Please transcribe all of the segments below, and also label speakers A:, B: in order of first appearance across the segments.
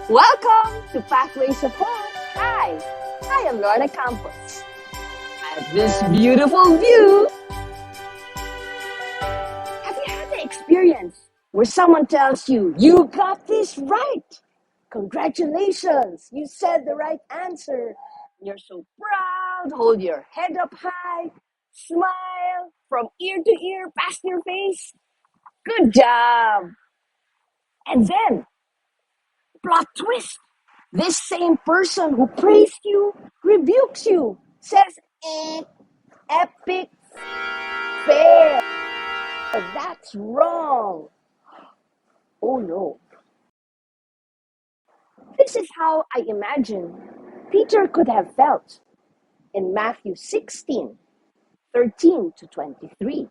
A: Welcome to Pathways of Hope. Hi, I am Lorna Campos. At this beautiful view, have you had the experience where someone tells you, you got this right? Congratulations, you said the right answer. You're so proud, hold your head up high, smile from ear to ear, past your face. Good job. And then, plot twist. This same person who praised you rebukes you, says, epic fail. That's wrong. Oh no. This is how I imagine Peter could have felt in Matthew 16:13 to 23.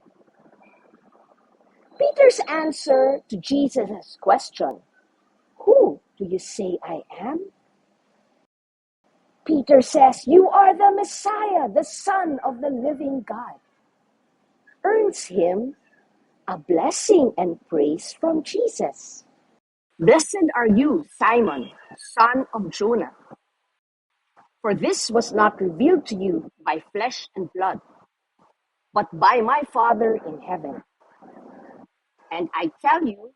A: Peter's answer to Jesus' question, who do you say I am? Peter says, you are the Messiah, the Son of the living God. Earns him a blessing and praise from Jesus. Blessed are you, Simon, son of Jonah, for this was not revealed to you by flesh and blood, but by my Father in heaven. And I tell you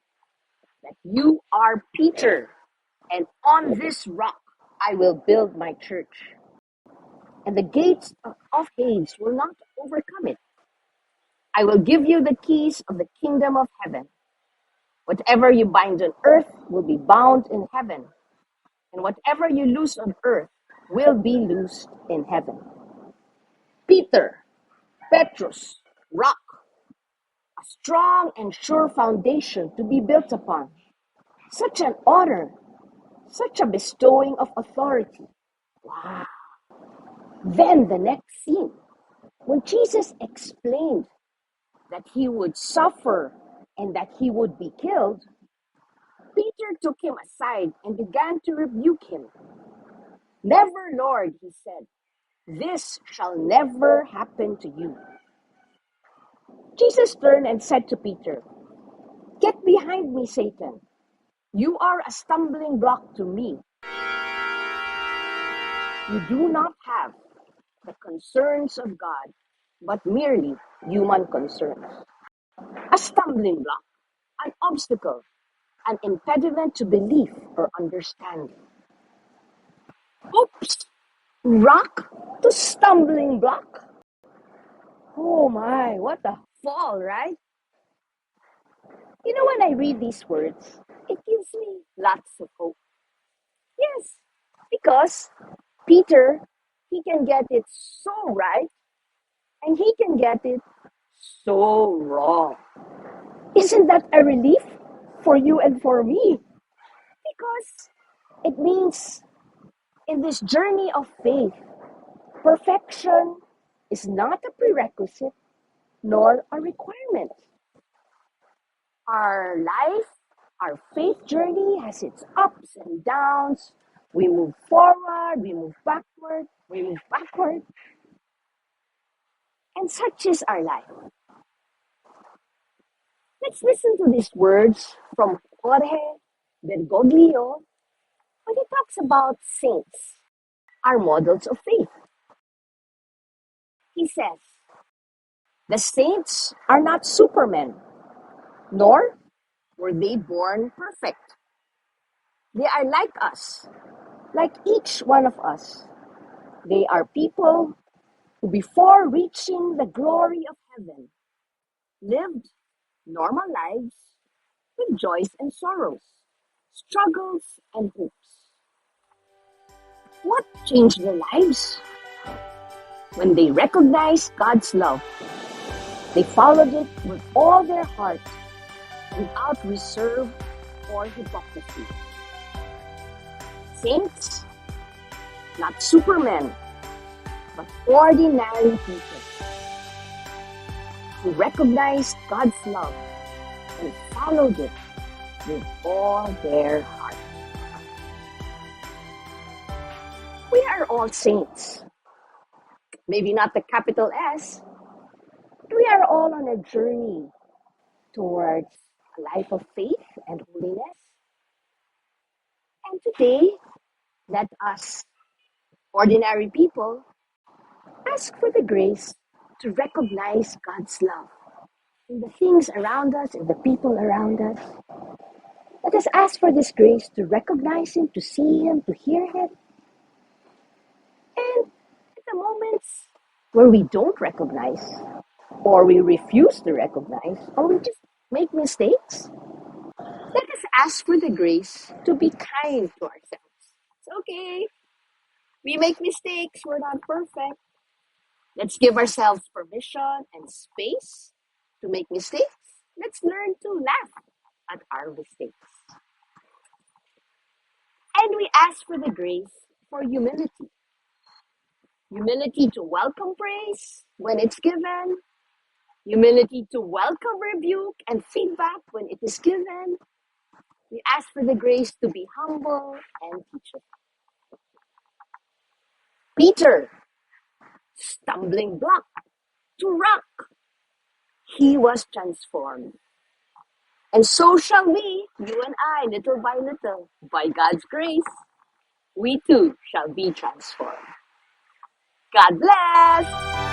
A: that you are Peter, and on this rock I will build my church, and the gates of Hades will not overcome it. I will give you the keys of the kingdom of heaven. Whatever you bind on earth will be bound in heaven, and whatever you loose on earth will be loosed in heaven. Peter, Petrus, rock, a strong and sure foundation to be built upon. Such an honor, such a bestowing of authority. Wow. Then the next scene, when Jesus explained that he would suffer and that he would be killed, Peter took him aside and began to rebuke him. Never, Lord, he said, this shall never happen to you. Jesus turned and said to Peter, get behind me, Satan. You are a stumbling block to me. You do not have the concerns of God, but merely human concerns. A stumbling block, an obstacle, an impediment to belief or understanding. Oops! Rock to stumbling block. Oh my, what a fall, right? You know, when I read these words, it gives me lots of hope. Yes, because Peter, he can get it so right and he can get it so wrong. Isn't that a relief for you and for me? Because it means in this journey of faith, perfection is not a prerequisite nor a requirement. Our life, our faith journey has its ups and downs. We move forward, we move backward, we move backward. And such is our life. Let's listen to these words from Jorge Bergoglio when he talks about saints, our models of faith. He says, the saints are not supermen, nor were they born perfect. They are like us, like each one of us. They are people who, before reaching the glory of heaven, lived normal lives with joys and sorrows, struggles and hopes. What changed their lives? When they recognized God's love, they followed it with all their heart, without reserve or hypocrisy. Saints, not supermen, but ordinary people who recognized God's love and followed it with all their heart. We are all saints. Maybe not the capital S. We are all on a journey towards a life of faith and holiness. And today, let us, ordinary people, ask for the grace to recognize God's love in the things around us, in the people around us. Let us ask for this grace to recognize Him, to see Him, to hear Him. And at the moments where we don't recognize, or we refuse to recognize, or we just make mistakes, let us ask for the grace to be kind to ourselves. It's okay. We make mistakes. We're not perfect. Let's give ourselves permission and space to make mistakes. Let's learn to laugh at our mistakes. And we ask for the grace for humility. Humility to welcome praise when it's given. Humility to welcome rebuke and feedback when it is given. We ask for the grace to be humble and teachable. Peter, stumbling block to rock. He was transformed. And so shall we, you and I, little by little, by God's grace, we too shall be transformed. God bless!